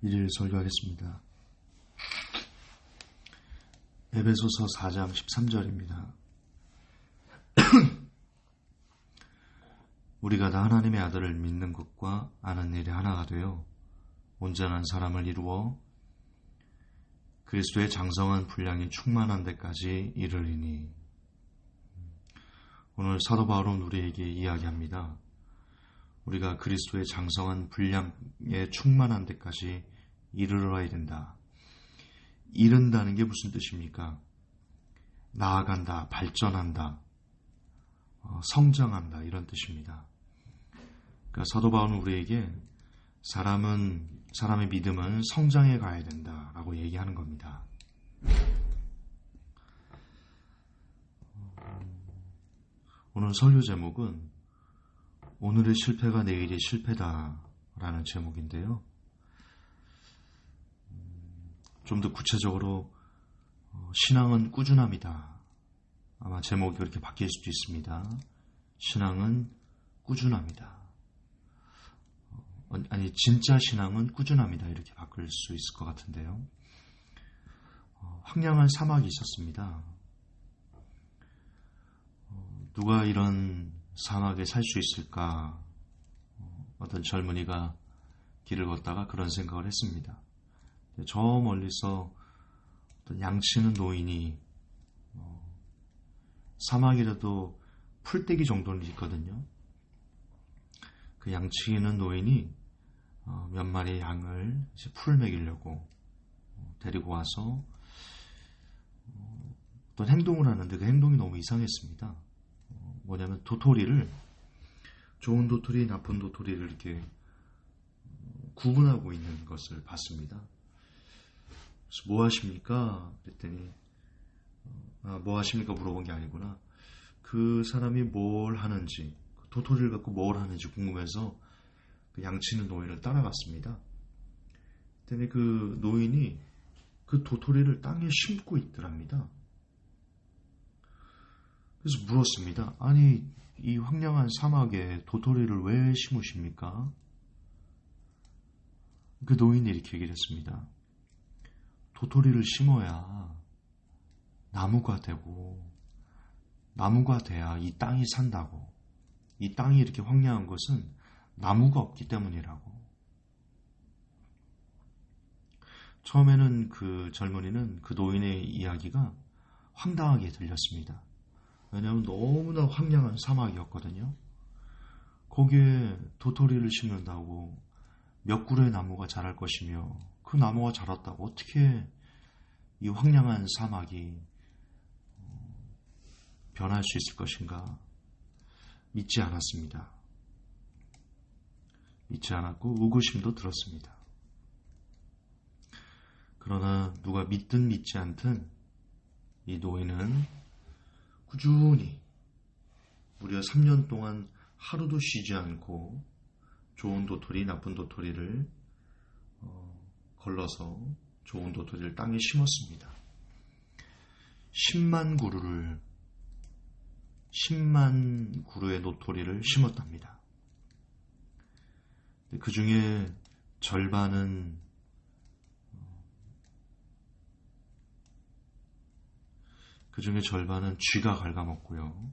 일일 설교하겠습니다. 에베소서 4장 13절입니다. 우리가 다 하나님의 아들을 믿는 것과 아는 일이 하나가 되어 온전한 사람을 이루어 그리스도의 장성한 분량이 충만한 데까지 이르리니. 오늘 사도 바울은 우리에게 이야기합니다. 우리가 그리스도의 장성한 분량에 충만한 데까지 이르러야 된다. 이른다는 게 무슨 뜻입니까? 나아간다, 발전한다, 성장한다, 이런 뜻입니다. 그러니까 사도 바울은 우리에게 사람의 믿음은 성장해 가야 된다라고 얘기하는 겁니다. 오늘 설교 제목은 오늘의 실패가 내일의 실패다라는 제목인데요. 좀 더 구체적으로 신앙은 꾸준함이다. 아마 제목이 그렇게 바뀔 수도 있습니다. 신앙은 꾸준함이다. 아니, 진짜 신앙은 꾸준함이다. 이렇게 바꿀 수 있을 것 같은데요. 황량한 사막이 있었습니다. 누가 이런 사막에 살 수 있을까? 어떤 젊은이가 길을 걷다가 그런 생각을 했습니다. 저 멀리서 어떤 양치는 노인이 사막이라도 풀떼기 정도는 있거든요. 그 양치는 노인이 몇 마리의 양을 이제 풀을 먹이려고 데리고 와서 어떤 행동을 하는데 그 행동이 너무 이상했습니다. 뭐냐면 도토리를, 좋은 도토리, 나쁜 도토리를 이렇게 구분하고 있는 것을 봤습니다. 그래서 뭐 하십니까? 그랬더니 뭐 하십니까? 물어본 게 아니구나. 그 사람이 뭘 하는지, 도토리를 갖고 뭘 하는지 궁금해서 그 양치는 노인을 따라갔습니다. 그랬더니 그 노인이 그 도토리를 땅에 심고 있더랍니다. 그래서 물었습니다. 아니, 이 황량한 사막에 도토리를 왜 심으십니까? 그 노인이 이렇게 얘기를 했습니다. 도토리를 심어야 나무가 되고, 나무가 돼야 이 땅이 산다고. 이 땅이 이렇게 황량한 것은 나무가 없기 때문이라고. 처음에는 그 젊은이는 그 노인의 이야기가 황당하게 들렸습니다. 왜냐하면 너무나 황량한 사막이었거든요. 거기에 도토리를 심는다고 몇 그루의 나무가 자랄 것이며, 그 나무가 자랐다고 어떻게 이 황량한 사막이 변할 수 있을 것인가? 믿지 않았습니다. 믿지 않았고 의구심도 들었습니다. 그러나 누가 믿든 믿지 않든 이 노인은 꾸준히 무려 3년 동안 하루도 쉬지 않고 좋은 도토리, 나쁜 도토리를 걸러서 좋은 도토리를 땅에 심었습니다. 10만 그루의 도토리를 심었답니다. 그 중에 절반은 쥐가 갉아먹고요.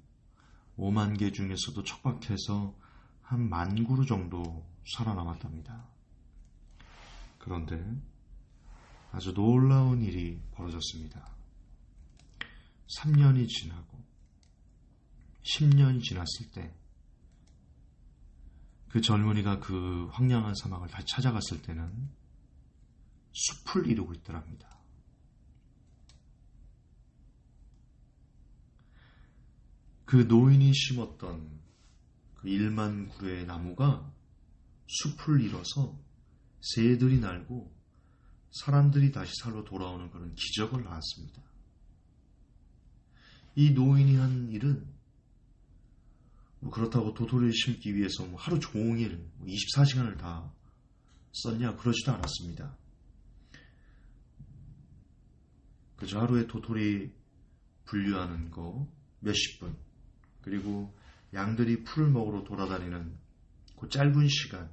5만 개 중에서도 척박해서 한 10,000그루 정도 살아남았답니다. 그런데 아주 놀라운 일이 벌어졌습니다. 3년이 지나고 10년이 지났을 때 그 젊은이가 그 황량한 사막을 다시 찾아갔을 때는 숲을 이루고 있더랍니다. 그 노인이 심었던 그 1만 그루의 나무가 숲을 이뤄서 새들이 날고 사람들이 다시 살로 돌아오는 그런 기적을 낳았습니다. 이 노인이 한 일은 그렇다고 도토리를 심기 위해서 하루 종일 24시간을 다 썼냐? 그러지도 않았습니다. 그저 하루에 도토리 분류하는 거 몇십 분, 그리고 양들이 풀을 먹으러 돌아다니는 그 짧은 시간,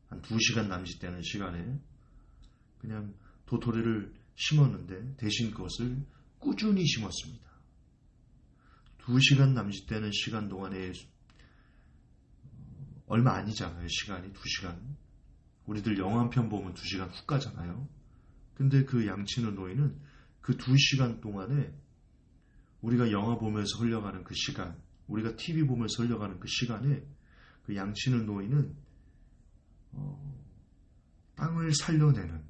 한 2시간 남짓되는 시간에 그냥 도토리를 심었는데 대신 그것을 꾸준히 심었습니다. 2시간 남짓되는 시간 동안에 얼마 아니잖아요. 시간이 2시간. 우리들 영화 한 편 보면 2시간 훅 가잖아요. 근데 그 양치는 노인은 그 2시간 동안에 우리가 영화 보면서 흘려가는 그 시간, 우리가 TV 보면서 흘려가는 그 시간에 그 양치는 노인은 땅을 살려내는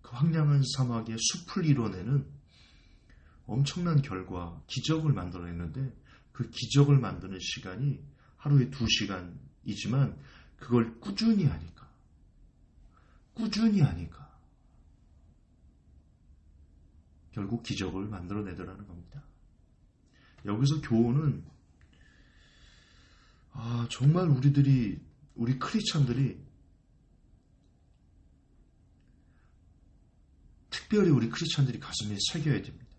그 황량한 사막의 숲을 이뤄내는 엄청난 결과, 기적을 만들어냈는데 그 기적을 만드는 시간이 하루에 2시간이지만 그걸 꾸준히 하니까 결국 기적을 만들어내더라는 겁니다. 여기서 교훈은 정말 우리 크리스찬들이 특별히 우리 크리스찬들이 가슴에 새겨야 됩니다.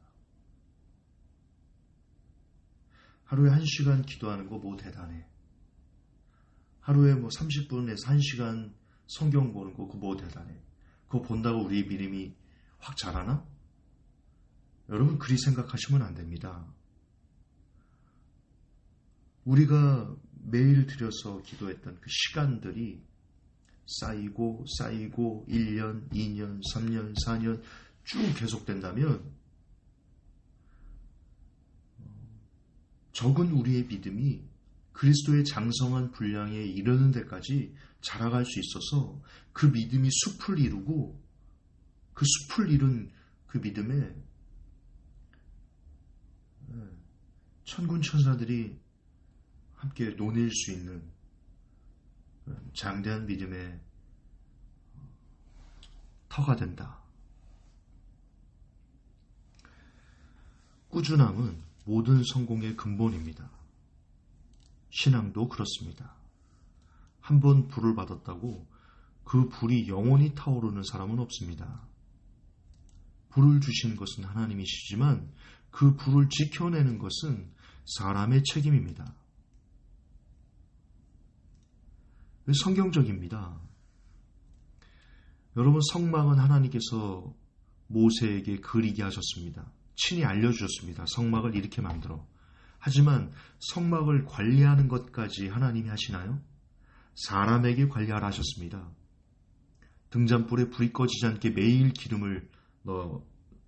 하루에 1시간 기도하는 거 뭐 대단해. 하루에 30분에서 1시간 성경 보는 거 그거 뭐 대단해. 그거 본다고 우리의 믿음이 확 자라나? 여러분 그리 생각하시면 안 됩니다. 우리가 매일 들여서 기도했던 그 시간들이 쌓이고 1년, 2년, 3년, 4년 쭉 계속된다면 적은 우리의 믿음이 그리스도의 장성한 분량에 이르는 데까지 자라갈 수 있어서 그 믿음이 숲을 이루고 그 숲을 이룬 그 믿음에 천군 천사들이 함께 논일 수 있는 장대한 믿음의 터가 된다. 꾸준함은 모든 성공의 근본입니다. 신앙도 그렇습니다. 한번 불을 받았다고 그 불이 영원히 타오르는 사람은 없습니다. 불을 주신 것은 하나님이시지만 그 불을 지켜내는 것은 사람의 책임입니다. 성경적입니다. 여러분 성막은 하나님께서 모세에게 그리게 하셨습니다. 친히 알려주셨습니다. 성막을 이렇게 만들어. 하지만 성막을 관리하는 것까지 하나님이 하시나요? 사람에게 관리하라 하셨습니다. 등잔불에 불이 꺼지지 않게 매일 기름을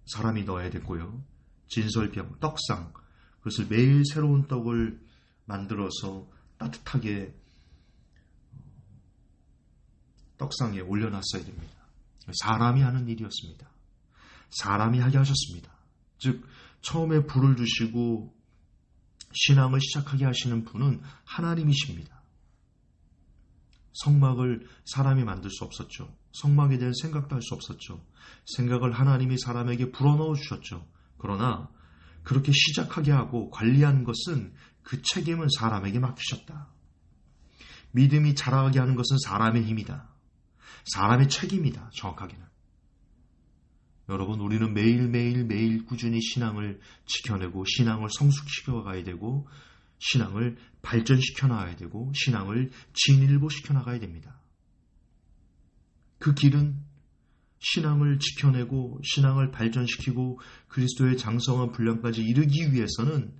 사람이 넣어야 됐고요. 진설병, 떡상, 그것을 매일 새로운 떡을 만들어서 따뜻하게 떡상에 올려놨어야 됩니다. 사람이 하는 일이었습니다. 사람이 하게 하셨습니다. 즉 처음에 불을 주시고 신앙을 시작하게 하시는 분은 하나님이십니다. 성막을 사람이 만들 수 없었죠. 성막에 대한 생각도 할 수 없었죠. 생각을 하나님이 사람에게 불어넣어 주셨죠. 그러나 그렇게 시작하게 하고 관리하는 것은 그 책임은 사람에게 맡기셨다. 믿음이 자라게 하는 것은 사람의 힘이다. 사람의 책임이다. 정확하게는. 여러분 우리는 매일 꾸준히 신앙을 지켜내고 신앙을 성숙시켜 가야 되고 신앙을 발전시켜 나가야 되고 신앙을 진일보시켜 나가야 됩니다. 그 길은 신앙을 지켜내고 신앙을 발전시키고 그리스도의 장성한 분량까지 이르기 위해서는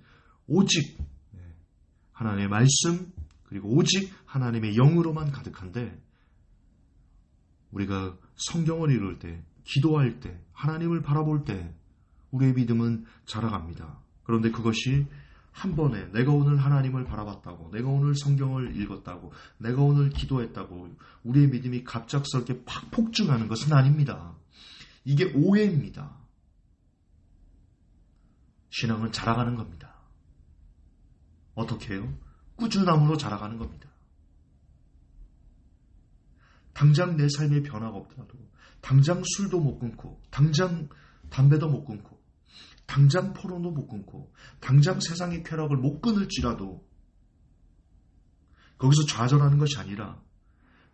오직 하나님의 말씀 그리고 오직 하나님의 영으로만 가득한데 우리가 성경을 읽을 때 기도할 때 하나님을 바라볼 때 우리의 믿음은 자라갑니다. 그런데 그것이 한 번에 내가 오늘 하나님을 바라봤다고 내가 오늘 성경을 읽었다고 내가 오늘 기도했다고 우리의 믿음이 갑작스럽게 팍 폭증하는 것은 아닙니다. 이게 오해입니다. 신앙은 자라가는 겁니다. 어떻게 해요? 꾸준함으로 자라가는 겁니다. 당장 내 삶에 변화가 없더라도 당장 술도 못 끊고 당장 담배도 못 끊고 당장 포로도 못 끊고 당장 세상의 쾌락을 못 끊을지라도 거기서 좌절하는 것이 아니라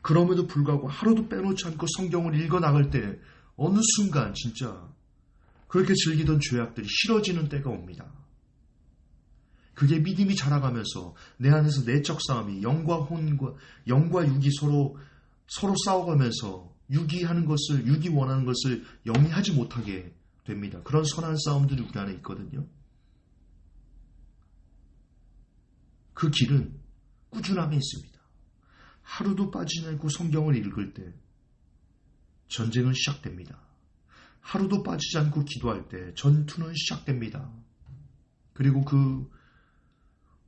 그럼에도 불구하고 하루도 빼놓지 않고 성경을 읽어나갈 때 어느 순간 진짜 그렇게 즐기던 죄악들이 싫어지는 때가 옵니다. 그게 믿음이 자라가면서 내 안에서 내적 싸움이 영과 혼과 영과 육이 서로 서로 싸워가면서 육이 원하는 것을 영이 하지 못하게 됩니다. 그런 선한 싸움들이 우리 안에 있거든요. 그 길은 꾸준함에 있습니다. 하루도 빠지지 않고 성경을 읽을 때 전쟁은 시작됩니다. 하루도 빠지지 않고 기도할 때 전투는 시작됩니다. 그리고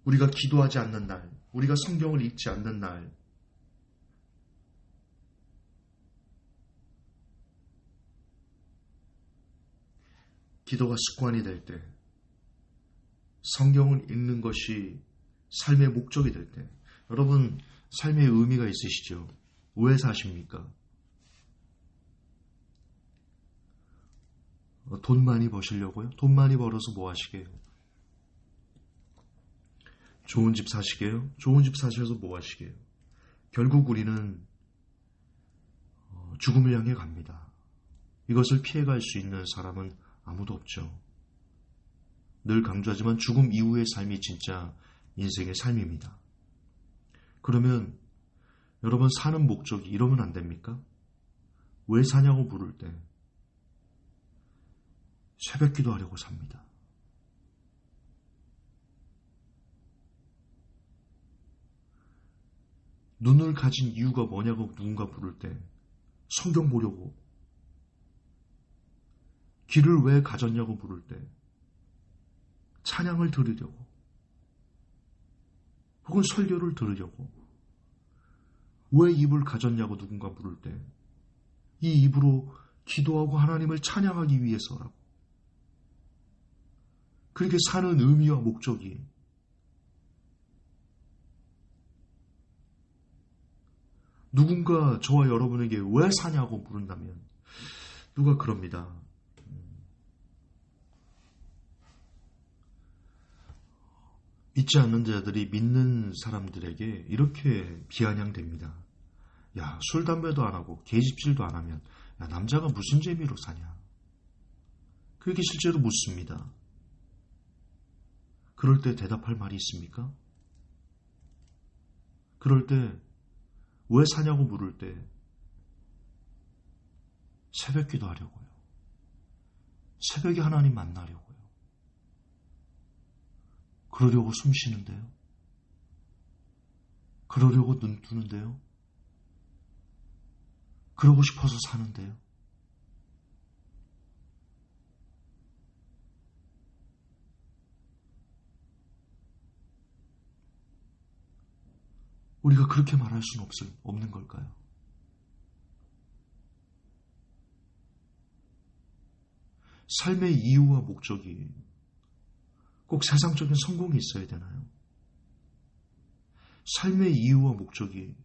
우리가 기도하지 않는 날, 우리가 성경을 읽지 않는 날, 기도가 습관이 될 때, 성경을 읽는 것이 삶의 목적이 될 때, 여러분 삶의 의미가 있으시죠? 왜 사십니까? 돈 많이 버시려고요? 돈 많이 벌어서 뭐 하시게요? 좋은 집 사시게요? 좋은 집 사셔서 뭐 하시게요? 결국 우리는 죽음을 향해 갑니다. 이것을 피해갈 수 있는 사람은 아무도 없죠. 늘 강조하지만 죽음 이후의 삶이 진짜 인생의 삶입니다. 그러면 여러분 사는 목적이 이러면 안 됩니까? 왜 사냐고 물을 때 새벽 기도하려고 삽니다. 눈을 가진 이유가 뭐냐고 누군가 물을 때 성경 보려고, 귀를 왜 가졌냐고 물을 때 찬양을 들으려고, 혹은 설교를 들으려고, 왜 입을 가졌냐고 누군가 물을 때 이 입으로 기도하고 하나님을 찬양하기 위해서라고. 그렇게 사는 의미와 목적이 누군가 저와 여러분에게 왜 사냐고 물은다면 누가 그럽니다. 믿지 않는 자들이 믿는 사람들에게 이렇게 비아냥됩니다. 야, 술, 담배도 안 하고 계집질도 안 하면 야, 남자가 무슨 재미로 사냐. 그렇게 실제로 묻습니다. 그럴 때 대답할 말이 있습니까? 그럴 때 왜 사냐고 물을 때 새벽 기도하려고요. 새벽에 하나님 만나려고요. 그러려고 숨 쉬는데요. 그러려고 눈 뜨는데요. 그러고 싶어서 사는데요. 우리가 그렇게 말할 수는 없는 걸까요? 삶의 이유와 목적이 꼭 세상적인 성공이 있어야 되나요? 삶의 이유와 목적이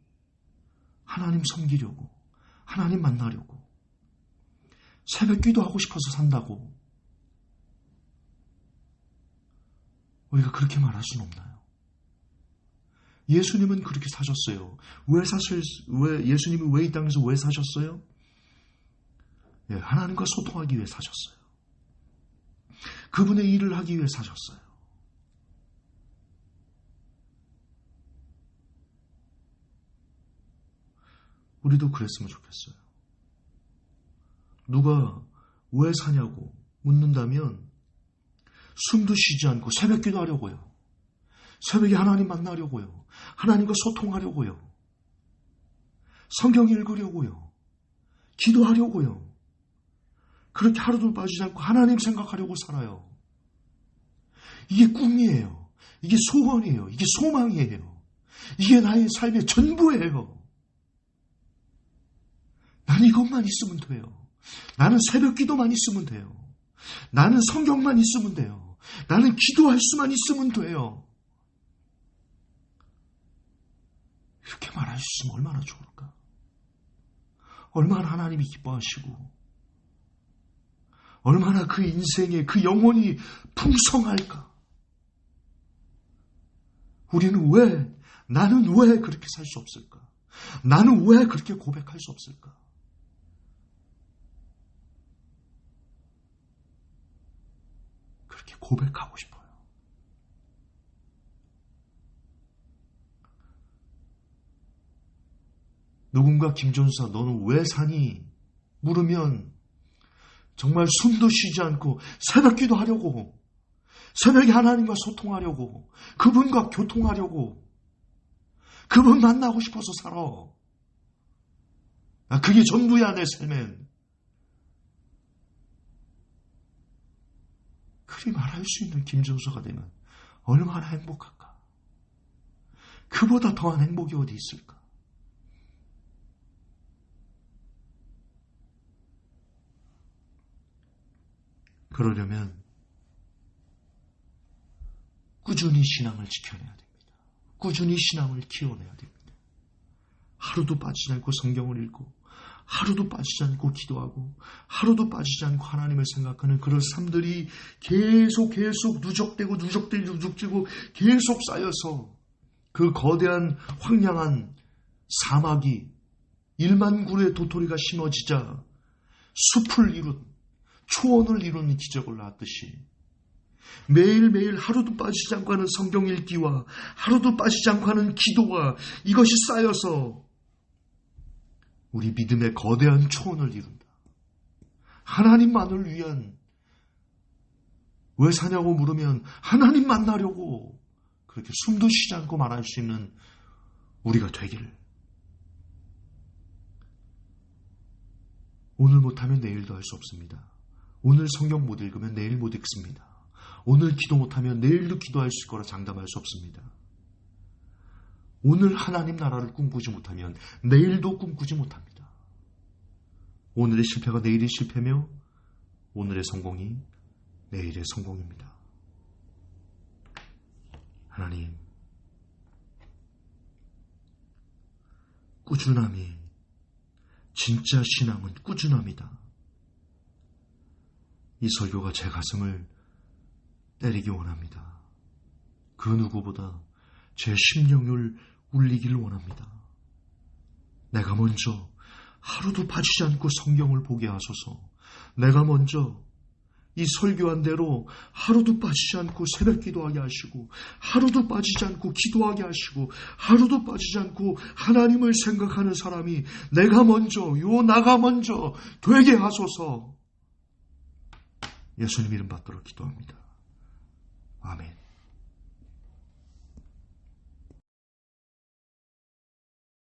하나님 섬기려고, 하나님 만나려고, 새벽 기도하고 싶어서 산다고 우리가 그렇게 말할 수는 없나요? 예수님은 그렇게 사셨어요. 예수님이 왜 이 땅에서 왜 사셨어요? 예, 하나님과 소통하기 위해 사셨어요. 그분의 일을 하기 위해 사셨어요. 우리도 그랬으면 좋겠어요. 누가 왜 사냐고 묻는다면 숨도 쉬지 않고 새벽 기도하려고요. 새벽에 하나님 만나려고요. 하나님과 소통하려고요. 성경 읽으려고요. 기도하려고요. 그렇게 하루도 빠지지 않고 하나님 생각하려고 살아요. 이게 꿈이에요. 이게 소원이에요. 이게 소망이에요. 이게 나의 삶의 전부예요. 난 이것만 있으면 돼요. 나는 새벽 기도만 있으면 돼요. 나는 성경만 있으면 돼요. 나는 기도할 수만 있으면 돼요. 이렇게 말할 수 있으면 얼마나 좋을까? 얼마나 하나님이 기뻐하시고 얼마나 그 인생에 그 영혼이 풍성할까? 나는 왜 그렇게 살 수 없을까? 나는 왜 그렇게 고백할 수 없을까? 그렇게 고백하고 싶어요. 누군가 김전사 너는 왜 사니? 물으면 정말 숨도 쉬지 않고 새벽기도 하려고, 새벽에 하나님과 소통하려고, 그분과 교통하려고, 그분 만나고 싶어서 살아. 그게 전부야 내 삶엔. 그리 말할 수 있는 김전사가 되면 얼마나 행복할까? 그보다 더한 행복이 어디 있을까? 그러려면 꾸준히 신앙을 지켜내야 됩니다. 꾸준히 신앙을 키워내야 됩니다. 하루도 빠지지 않고 성경을 읽고, 하루도 빠지지 않고 기도하고, 하루도 빠지지 않고 하나님을 생각하는 그런 삶들이 계속 누적되고 계속 쌓여서 그 거대한 황량한 사막이 1만 그루의 도토리가 심어지자 숲을 이룬, 초원을 이루는 기적을 낳았듯이 매일매일 하루도 빠지지 않고 하는 성경 읽기와 하루도 빠지지 않고 하는 기도와 이것이 쌓여서 우리 믿음의 거대한 초원을 이룬다. 하나님만을 위한, 왜 사냐고 물으면 하나님 만나려고 그렇게 숨도 쉬지 않고 말할 수 있는 우리가 되기를. 오늘 못하면 내일도 할 수 없습니다. 오늘 성경 못 읽으면 내일 못 읽습니다. 오늘 기도 못하면 내일도 기도할 수 있을 거라 장담할 수 없습니다. 오늘 하나님 나라를 꿈꾸지 못하면 내일도 꿈꾸지 못합니다. 오늘의 실패가 내일의 실패며 오늘의 성공이 내일의 성공입니다. 하나님, 꾸준함이, 진짜 신앙은 꾸준함이다. 이 설교가 제 가슴을 때리기 원합니다. 그 누구보다 제 심령을 울리기를 원합니다. 내가 먼저 하루도 빠지지 않고 성경을 보게 하소서. 내가 먼저 이 설교한 대로 하루도 빠지지 않고 새벽 기도하게 하시고, 하루도 빠지지 않고 기도하게 하시고, 하루도 빠지지 않고 하나님을 생각하는 사람이 나가 먼저 되게 하소서. 예수님 이름 받들어 기도합니다. 아멘.